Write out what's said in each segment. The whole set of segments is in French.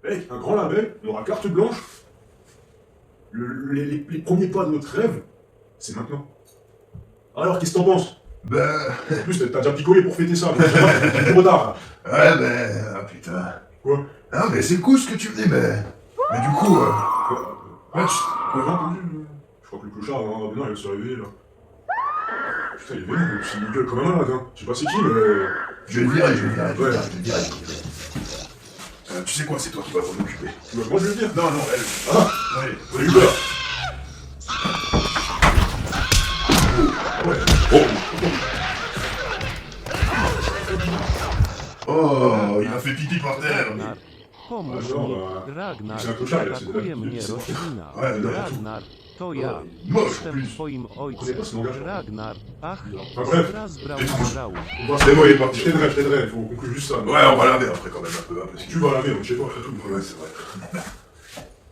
Avec un grand label, on aura carte blanche. Les premiers pas de notre rêve, c'est maintenant. Alors, qu'est-ce que t'en penses? En plus, t'as déjà picolé pour fêter ça, donc c'est trop tard. Ouais, ben... Ah, putain. Quoi? Ah, mais c'est cool ce que tu me dis, mais... Mais du coup, Ouais, quoi, j'ai entendu? Je crois que le clochard, non, il va se réveiller, là. Putain, il est vénère, il gueule comme un malade, hein. Je sais pas c'est qui, mais... je vais le virer, Ouais. Tu sais quoi, c'est toi qui vas t'en occuper. Moi, je vais le dire. Non, elle. Ah! Ouais, On a eu peur. Ouais. Oh, il a fait pipi par terre. Pomóż No, mi, Ragnar, myślałem, to szajek sobie atakuje tak- mnie tak- roślina. Ale no, Ragnar, to ja. Moche, en Jestem plus. twoim ojcem. Ragnar, ach, Enfin, bref. raz brał udziału. C'est bon, il est parti. Je t'aiderai, il faut qu'on conclue juste ça. Ouais, on va laver après quand même un peu, parce que Tu vas laver, on est chez toi, c'est tout. Ouais, c'est vrai.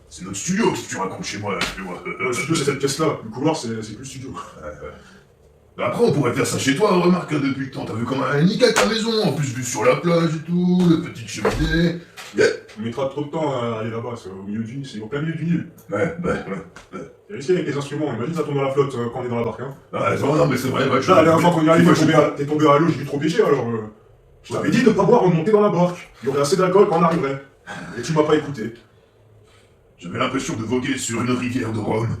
C'est notre studio, que tu racontes chez moi, là, tu vois. Le studio, c'est cette pièce-là. Le couloir, c'est plus le studio. Après, on pourrait faire ça chez toi, remarque, depuis le temps. T'as vu comment elle est nickel ta maison, en plus vue sur la plage et tout, le petit cheminée. Yeah. On mettra trop de temps à aller là-bas, c'est au milieu du Nil, c'est au plein milieu du Nil. Ouais. C'est risqué avec les instruments, imagine ça tombe dans la flotte quand on est dans la barque, hein. Ouais, non, mais c'est vrai, ouais, Là, la dernière fois qu'on y arrive, t'es tombé à l'eau, j'ai dû trop pêcher, alors... Je t'avais dit de pas boire en monter dans la barque. Il y aurait assez d'alcool quand on arriverait. Et tu m'as pas écouté. J'avais l'impression de voguer sur une rivière de Rome.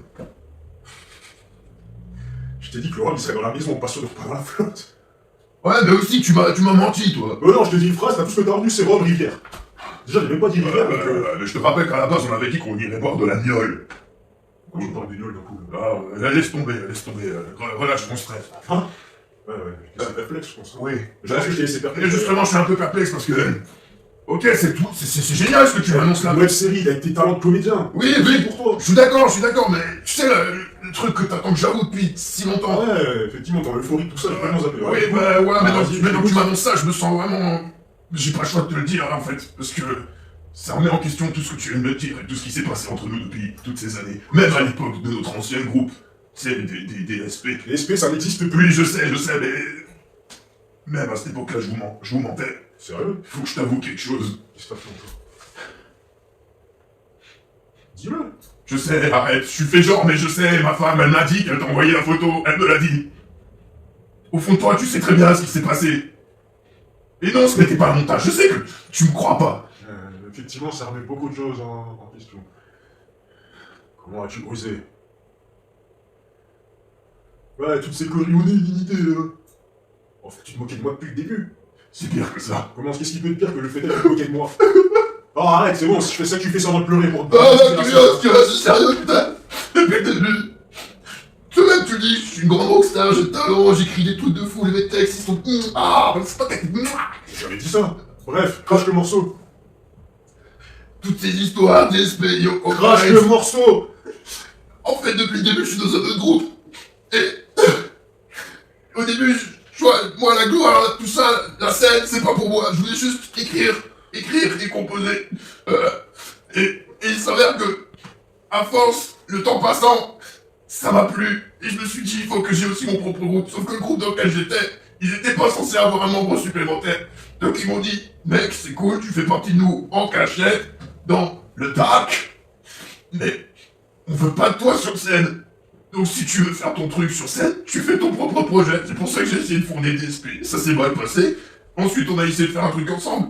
Je t'ai dit que le rhum il serait dans la maison, pas sûr de pas dans la flotte. Ouais, mais aussi, tu m'as menti, toi. Non, je te dis une phrase, t'as tout ce que t'as retenu, c'est Rome Rivière. Déjà, j'ai même pas dit rivière, donc... Mais je te rappelle qu'à la base, on avait dit qu'on irait boire de la gnole. Pourquoi je parle du gnôle d'un coup? Ah, laisse tomber. Relâche ton stress. Hein? Ouais, c'est réflexe, je pense. Oui. Je pense que je t'ai laissé Et perplexe. justement, je suis un peu perplexe parce que... Ok, c'est tout, c'est génial ce que tu m'annonces là. La web série, il a tes talents de comédien. Oui, Pour toi. je suis d'accord, mais tu sais, le truc que t'attends que j'avoue depuis si longtemps. Ouais, effectivement, dans l'euphorie, tout ça, j'ai vraiment zappé. Oui, bah voilà, Ah, vas-y, maintenant que tu écoute. m'annonces ça, je me sens vraiment... J'ai pas le choix de te le dire, en fait, parce que ça remet en question tout ce que tu viens de me dire et tout ce qui s'est passé entre nous depuis toutes ces années. Même à l'époque de notre ancien groupe, tu sais, des SP. Les SP, ça n'existe plus. Oui, je sais, mais... Même à cette époque-là, je vous mentais. Sérieux? Faut que je t'avoue quelque chose. Qu'est-ce que t'as fait encore? Dis-le. Je sais, arrête, je suis fait genre, mais je sais, ma femme, elle m'a dit qu'elle t'a envoyé la photo, elle me l'a dit. Au fond de toi, tu sais très bien ce qui s'est passé. Et non, ce n'était pas un montage, je sais que tu me crois pas. Effectivement, ça remet beaucoup de choses en question. Comment as-tu osé? Ouais, toutes ces conneries d'unité, En fait, tu te moquais de moi depuis le début. C'est pire que ça. Qu'est-ce qui peut être pire que le fait d'être moqué de moi? Oh, arrête, c'est bon, si je fais ça, tu fais ça sans te pleurer pour... Ah, tu restes sérieux, putain. Depuis le début. Toi-même, tu dis, je suis une grande rockstar, j'ai de talent, j'écris des trucs de fou, mes textes, ils sont... Ah, c'est pas technique. J'avais dit ça. Bref, crache le morceau. Toutes ces histoires d'esprit, Crache le morceau. En fait, depuis le début, je suis dans un autre groupe. Et... Au début, je vois, moi, la gloire, tout ça, la scène, c'est pas pour moi. Je voulais juste écrire et composer. Et il s'avère que, à force, le temps passant, ça m'a plu. Et je me suis dit, il faut que j'ai aussi mon propre groupe. Sauf que le groupe dans lequel j'étais, ils étaient pas censés avoir un membre supplémentaire. Donc ils m'ont dit, mec, c'est cool, tu fais partie de nous en cachette, dans le dark. Mais, on veut pas de toi sur scène. Donc si tu veux faire ton truc sur scène, tu fais ton propre projet. C'est pour ça que j'ai essayé de fonder DSP. Ça s'est mal passé. Ensuite, on a essayé de faire un truc ensemble.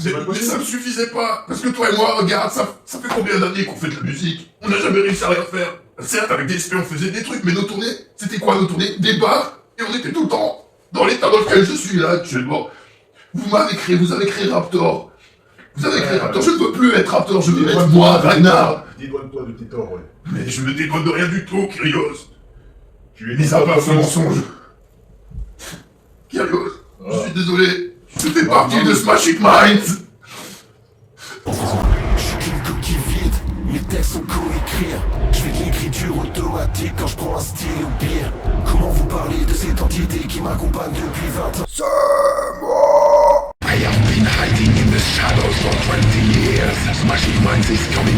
Mais ça ne suffisait pas. Parce que toi et moi, regarde, ça fait combien d'années qu'on fait de la musique? On n'a jamais réussi à rien faire. Certes, avec DSP, on faisait des trucs, mais nos tournées, c'était quoi nos tournées? Des bars. Et on était tout le temps dans l'état dans lequel je suis là actuellement. Vous avez créé Raptor. Vous avez créé Raptor. Je ne veux plus être Raptor, je veux être moi, Ragnar. Dédouane-toi de tes torts, ouais. Mais je me dédouane de rien du tout, Kyrios. Tu es Mis à part ce mensonge. Kyrios, je suis désolé. Je fais partie de Smashing Minds. Je suis une coquille vide, mes textes sont co-écrire. Je fais de l'écriture automatique quand je prends un stylo pire. Comment vous parler de cette entité qui m'accompagne depuis 20 ans? C'est moi. I have been hiding in the shadows for 20 years. Smashing Minds is coming